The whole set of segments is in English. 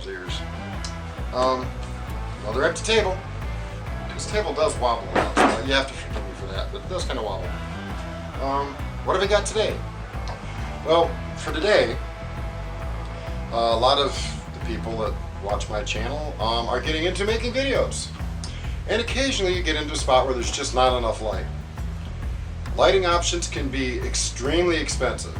y'all's ears. Another empty table. This table does wobble a lot, so you have to forgive me for that, but it does kind of wobble. What have we got today? Well, for today, a lot of the people that watch my channel are getting into making videos. And occasionally you get into a spot where there's just not enough light. Lighting options can be extremely expensive.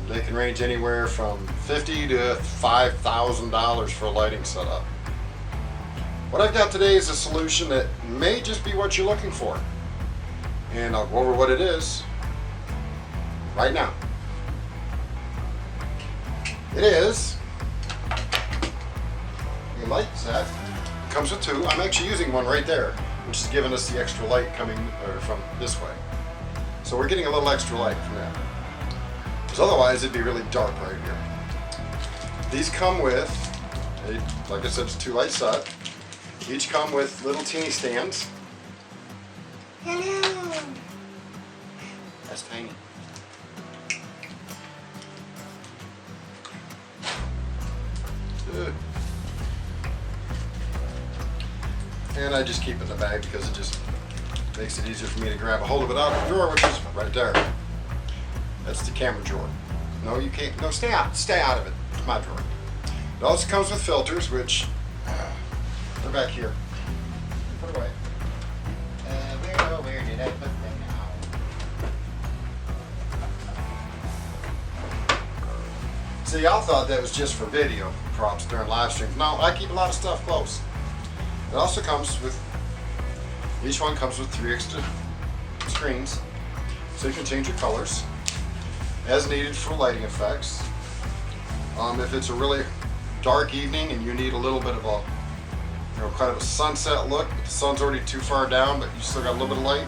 They can range anywhere from $50 to $5,000 for a lighting setup. What I've got today is a solution that may just be what you're looking for. And I'll go over what it is right now. It is a light set. It comes with two. I'm actually using one right there, which is giving us the extra light coming from this way. So we're getting a little extra light from that. Because otherwise it'd be really dark right here. These come with, like I said, it's a 2-light set. Each come with little teeny stands. Hello. That's tiny. Good. And I just keep it in the bag because it just makes it easier for me to grab a hold of it out of the drawer, which is right there. That's the camera drawer. No, you can't. No, stay out of it. It's my drawer. It also comes with filters, which they're back here. Put away. Where did I put them now? See, y'all thought that was just for video props during live streams. No, I keep a lot of stuff close. It also comes with, each one comes with 3 extra screens, so you can change your colors as needed for lighting effects. If it's a really dark evening and you need a little bit of a, kind of a sunset look, but the sun's already too far down, but you still got a little bit of light,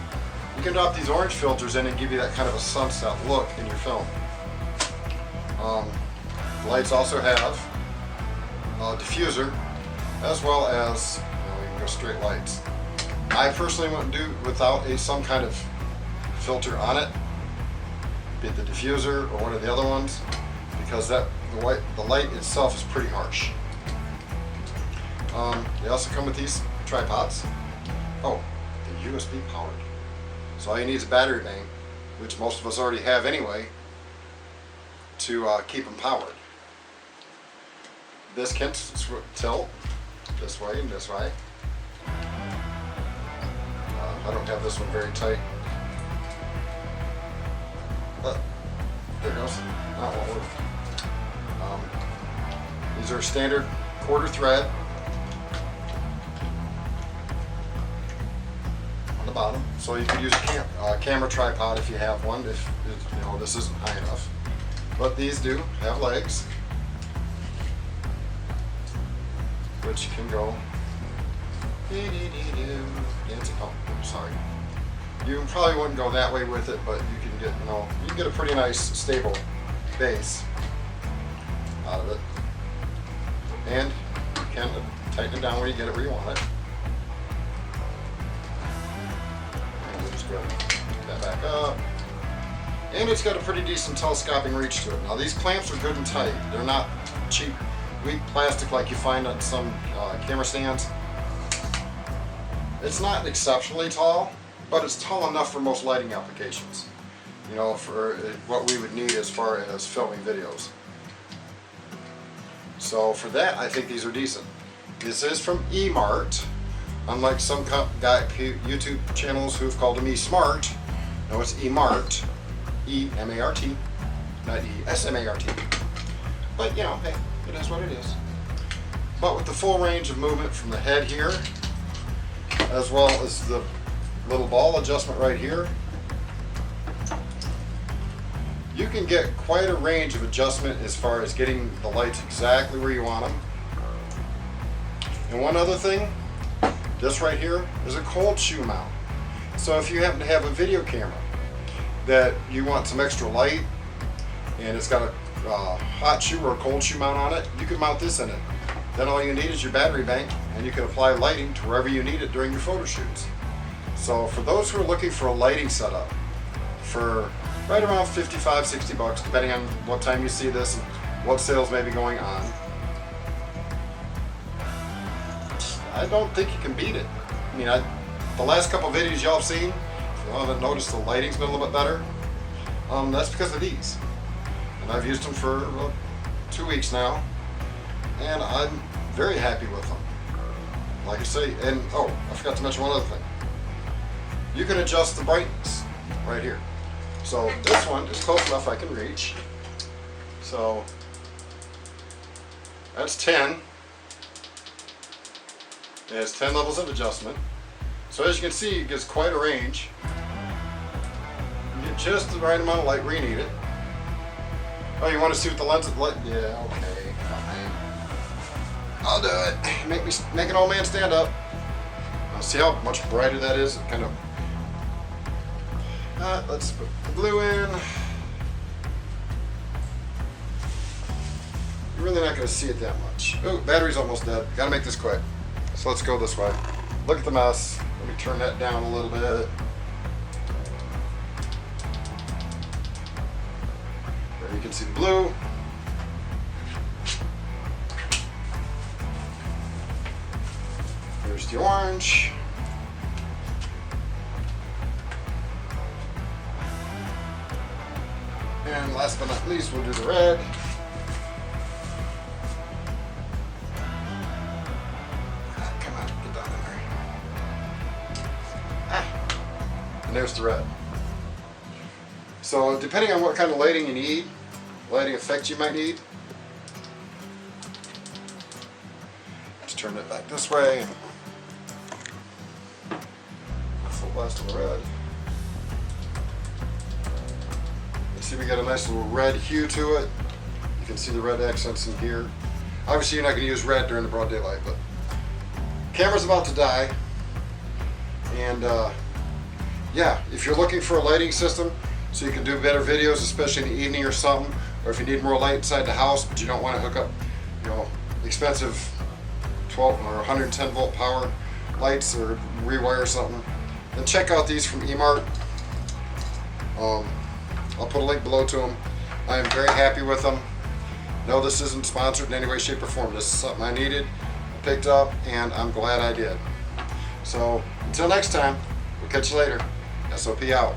you can drop these orange filters in and give you that kind of a sunset look in your film. The lights also have a diffuser, as well as you can go straight lights. I personally wouldn't do without some kind of filter on it, be it the diffuser or one of the other ones, because the light itself is pretty harsh. They also come with these tripods. Oh, they're USB powered. So all you need is a battery bank, which most of us already have anyway, to keep them powered. This can tilt this way and this way. I don't have this one very tight, but there it goes. That won't work. These are standard quarter thread on the bottom, so you can use a camera tripod if you have one. If this isn't high enough, but these do have legs, which can go. Oh, sorry. You probably wouldn't go that way with it, but you can get, you can get a pretty nice stable base out of it, and you can tighten it down where you get it where you want it. And we'll just go ahead and pick that back up. And it's got a pretty decent telescoping reach to it. Now these clamps are good and tight. They're not cheap, weak plastic like you find on some camera stands. It's not exceptionally tall, but it's tall enough for most lighting applications. For what we would need as far as filming videos. So for that, I think these are decent. This is from Emart. Unlike some YouTube channels who have called them eSmart, no, it's Emart. E-M-A-R-T, not E-S-M-A-R-T. But hey, it is what it is. But with the full range of movement from the head here, as well as the little ball adjustment right here, you can get quite a range of adjustment as far as getting the lights exactly where you want them. And one other thing, this right here is a cold shoe mount. So if you happen to have a video camera that you want some extra light and it's got a hot shoe or a cold shoe mount on it, you can mount this in it. Then all you need is your battery bank, and you can apply lighting to wherever you need it during your photo shoots. So for those who are looking for a lighting setup for right around $55, $60, depending on what time you see this and what sales may be going on, I don't think you can beat it. I mean, the last couple videos y'all have seen, if you haven't noticed the lighting's been a little bit better, that's because of these. And I've used them for 2 weeks now, and I'm very happy with them. Like I say, and oh, I forgot to mention one other thing. You can adjust the brightness right here. So this one is close enough I can reach. So that's 10. It has 10 levels of adjustment. So as you can see, it gives quite a range. You get just the right amount of light where you need it. Oh, you want to see what the lens is like? Yeah, okay, fine. I'll do it. Make an old man stand up. Now see how much brighter that is? It kind of. Let's put the blue in. You're really not going to see it that much. Oh, battery's almost dead. Got to make this quick. So let's go this way. Look at the mess. Let me turn that down a little bit. There you can see the blue. Here's the orange. And last but not least, we'll do the red. Come on, get down in there. And there's the red. So depending on what kind of lighting you need, lighting effect you might need, just turn it back this way and full blast on the red. See, we got a nice little red hue to it. You can see the red accents in here. Obviously you're not going to use red during the broad daylight, but camera's about to die. And yeah, if you're looking for a lighting system so you can do better videos, especially in the evening or something, or if you need more light inside the house but you don't want to hook up, you know, expensive 12 or 110 volt power lights or rewire something, then check out these from Emart. I'll put a link below to them. I am very happy with them. No, this isn't sponsored in any way, shape, or form. This is something I needed, picked up, and I'm glad I did. So until next time, we'll catch you later. SOP out.